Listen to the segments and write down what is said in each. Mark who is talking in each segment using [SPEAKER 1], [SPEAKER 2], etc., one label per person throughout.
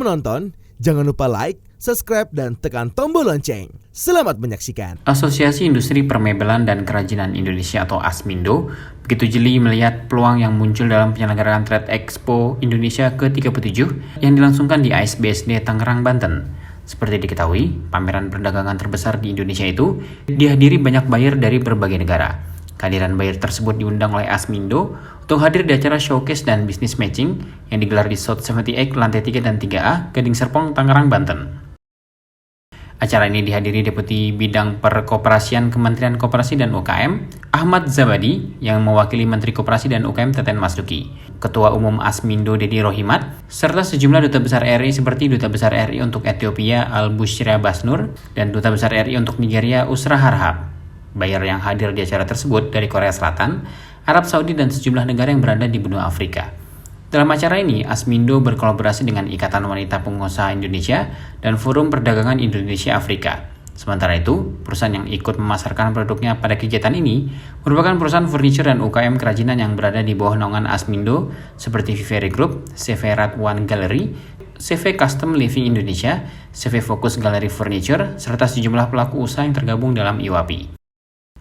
[SPEAKER 1] menonton, jangan lupa like, subscribe, dan tekan tombol lonceng. Selamat menyaksikan.
[SPEAKER 2] Asosiasi Industri Permebelan dan Kerajinan Indonesia atau ASMINDO begitu jeli melihat peluang yang muncul dalam penyelenggaraan Trade Expo Indonesia ke-37 yang dilangsungkan di ASBSD Tangerang, Banten. Seperti diketahui, pameran perdagangan terbesar di Indonesia itu dihadiri banyak buyer dari berbagai negara. Kehadiran buyer tersebut diundang oleh ASMINDO untuk hadir di acara showcase dan business matching yang digelar di South 78 lantai 3 dan 3A, Gading Serpong, Tangerang, Banten. Acara ini dihadiri Deputi Bidang Perkoperasian Kementerian Koperasi dan UKM, Ahmad Zabadi, yang mewakili Menteri Koperasi dan UKM Teten Masduki, Ketua Umum ASMINDO Dedi Rohimat, serta sejumlah Duta Besar RI seperti Duta Besar RI untuk Ethiopia Al-Bushra Basnur dan Duta Besar RI untuk Nigeria Usra Harhab. Buyer yang hadir di acara tersebut dari Korea Selatan, Arab Saudi, dan sejumlah negara yang berada di benua Afrika. Dalam acara ini, ASMINDO berkolaborasi dengan Ikatan Wanita Pengusaha Indonesia dan Forum Perdagangan Indonesia Afrika. Sementara itu, perusahaan yang ikut memasarkan produknya pada kegiatan ini merupakan perusahaan furniture dan UKM kerajinan yang berada di bawah naungan ASMINDO seperti Viveri Group, CV Radwan Gallery, CV Custom Living Indonesia, CV Focus Gallery Furniture, serta sejumlah pelaku usaha yang tergabung dalam IWAPI.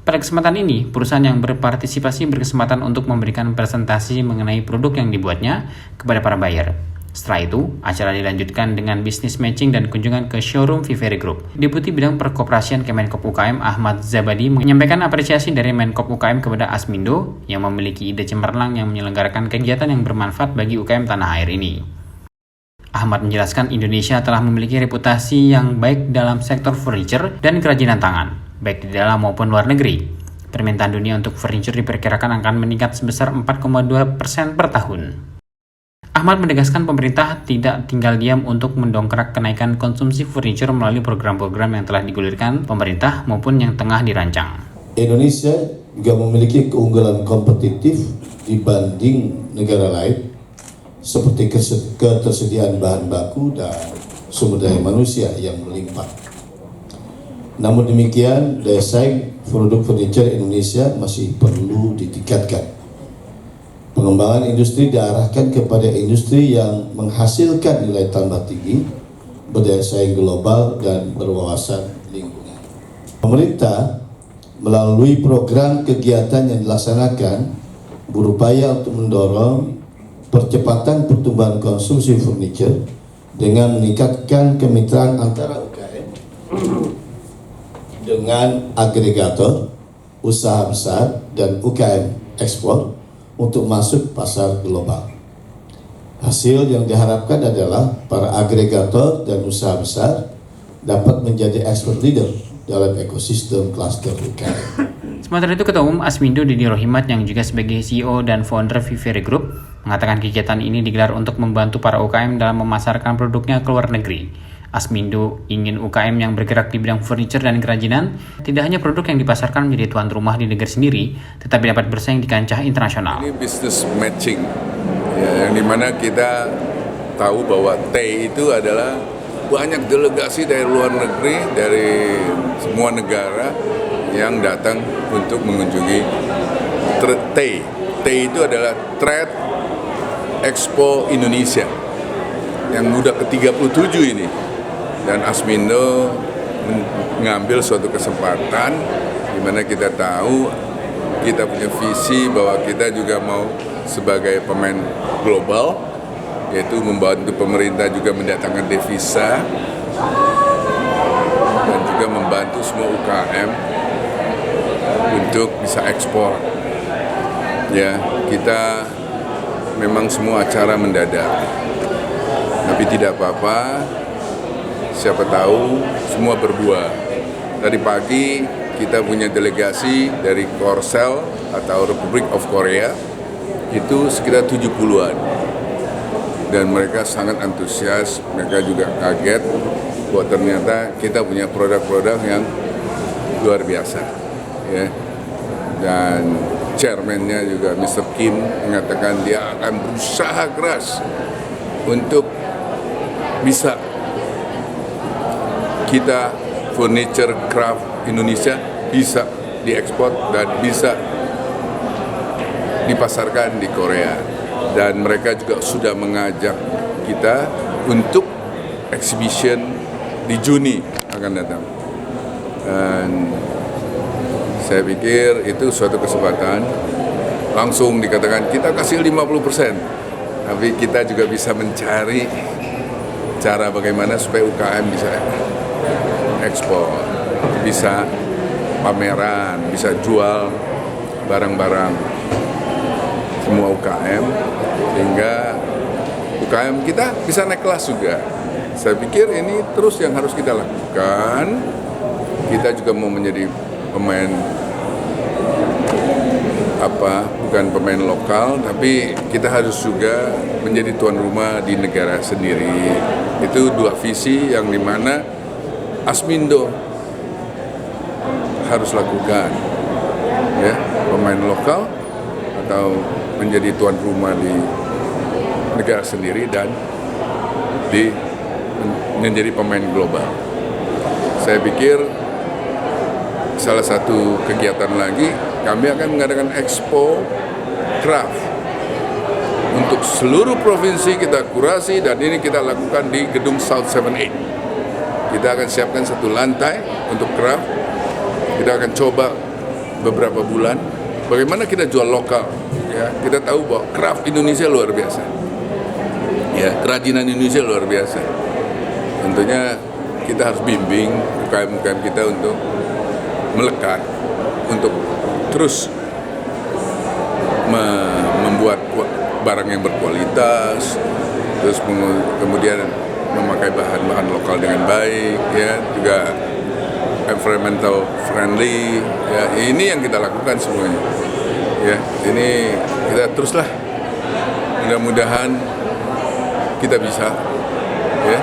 [SPEAKER 2] Pada kesempatan ini, perusahaan yang berpartisipasi berkesempatan untuk memberikan presentasi mengenai produk yang dibuatnya kepada para buyer. Setelah itu, acara dilanjutkan dengan business matching dan kunjungan ke showroom Viveri Group. Deputi Bidang Perkoperasian Kemenkop UKM Ahmad Zabadi menyampaikan apresiasi dari Menkop UKM kepada ASMINDO yang memiliki ide cemerlang yang menyelenggarakan kegiatan yang bermanfaat bagi UKM tanah air ini. Ahmad menjelaskan Indonesia telah memiliki reputasi yang baik dalam sektor furniture dan kerajinan tangan, baik di dalam maupun luar negeri. Permintaan dunia untuk furniture diperkirakan akan meningkat sebesar 4,2% per tahun. Ahmad menegaskan pemerintah tidak tinggal diam untuk mendongkrak kenaikan konsumsi furniture melalui program-program yang telah digulirkan pemerintah maupun yang tengah dirancang.
[SPEAKER 3] Indonesia juga memiliki keunggulan kompetitif dibanding negara lain seperti ketersediaan bahan baku dan sumber daya manusia yang melimpah. Namun demikian, daya saing produk furniture Indonesia masih perlu ditingkatkan. Pengembangan industri diarahkan kepada industri yang menghasilkan nilai tambah tinggi, berdaya saing global, dan berwawasan lingkungan. Pemerintah melalui program kegiatan yang dilaksanakan berupaya untuk mendorong percepatan pertumbuhan konsumsi furniture dengan meningkatkan kemitraan antara UKM dengan agregator, usaha besar, dan UKM ekspor untuk masuk pasar global. Hasil yang diharapkan adalah para agregator dan usaha besar dapat menjadi export leader dalam ekosistem klaster UKM.
[SPEAKER 2] Sementara itu, Ketua Umum ASMINDO Dedi Rohimat yang juga sebagai CEO dan founder Viveri Group mengatakan kegiatan ini digelar untuk membantu para UKM dalam memasarkan produknya ke luar negeri. ASMINDO ingin UKM yang bergerak di bidang furniture dan kerajinan tidak hanya produk yang dipasarkan menjadi tuan rumah di negeri sendiri, tetapi dapat bersaing di kancah internasional.
[SPEAKER 4] Ini business matching, ya, yang dimana kita tahu bahwa T itu adalah banyak delegasi dari luar negeri, dari semua negara yang datang untuk mengunjungi T. T itu adalah Trade Expo Indonesia yang udah ke-37 ini. Dan ASMINDO mengambil suatu kesempatan di mana kita tahu kita punya visi bahwa kita juga mau sebagai pemain global, yaitu membantu pemerintah juga mendatangkan devisa dan juga membantu semua UKM untuk bisa ekspor. Ya, kita memang semua acara mendadak, tapi tidak apa-apa. Siapa tahu semua berbuah. Tadi pagi kita punya delegasi dari Korsel atau Republic of Korea, itu sekitar 70-an. Dan mereka sangat antusias, mereka juga kaget bahwa ternyata kita punya produk-produk yang luar biasa. Ya. Dan chairman-nya juga Mr. Kim mengatakan dia akan berusaha keras untuk bisa kita furniture craft Indonesia bisa diekspor dan bisa dipasarkan di Korea. Dan mereka juga sudah mengajak kita untuk exhibition di Juni akan datang. Dan saya pikir itu suatu kesempatan, langsung dikatakan kita kasih 50%, tapi kita juga bisa mencari cara bagaimana supaya UKM bisa ekspor, bisa pameran, bisa jual barang-barang semua UKM, sehingga UKM kita bisa naik kelas juga. Saya pikir ini terus yang harus kita lakukan. Kita juga mau menjadi pemain bukan pemain lokal, tapi kita harus juga menjadi tuan rumah di negara sendiri. Itu dua visi yang dimana Asmindo harus lakukan, ya, pemain lokal atau menjadi tuan rumah di negara sendiri dan menjadi pemain global. Saya pikir salah satu kegiatan lagi, kami akan mengadakan Expo Craft untuk seluruh provinsi. Kita kurasi dan ini kita lakukan di gedung South 78. Kita akan siapkan satu lantai untuk craft. Kita akan coba beberapa bulan bagaimana kita jual lokal. Ya, kita tahu bahwa craft Indonesia luar biasa. Ya, kerajinan Indonesia luar biasa. Tentunya kita harus bimbing UKM-UKM kita untuk melekat, untuk terus membuat barang yang berkualitas, terus kemudian memakai bahan-bahan lokal dengan baik, ya, juga environmental friendly, ya, ini yang kita lakukan semuanya, ya, ini kita teruslah, mudah-mudahan kita bisa, ya,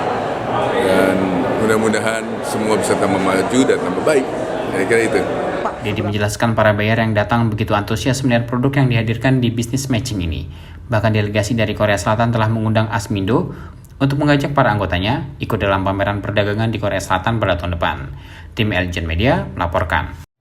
[SPEAKER 4] dan mudah-mudahan semua bisa tambah maju dan tambah baik. Kira-kira itu.
[SPEAKER 2] Deddy menjelaskan para buyer yang datang begitu antusias melihat produk yang dihadirkan di business matching ini. Bahkan delegasi dari Korea Selatan telah mengundang Asmindo untuk mengajak para anggotanya ikut dalam pameran perdagangan di Korea Selatan pada tahun depan. Tim Elgen Media melaporkan.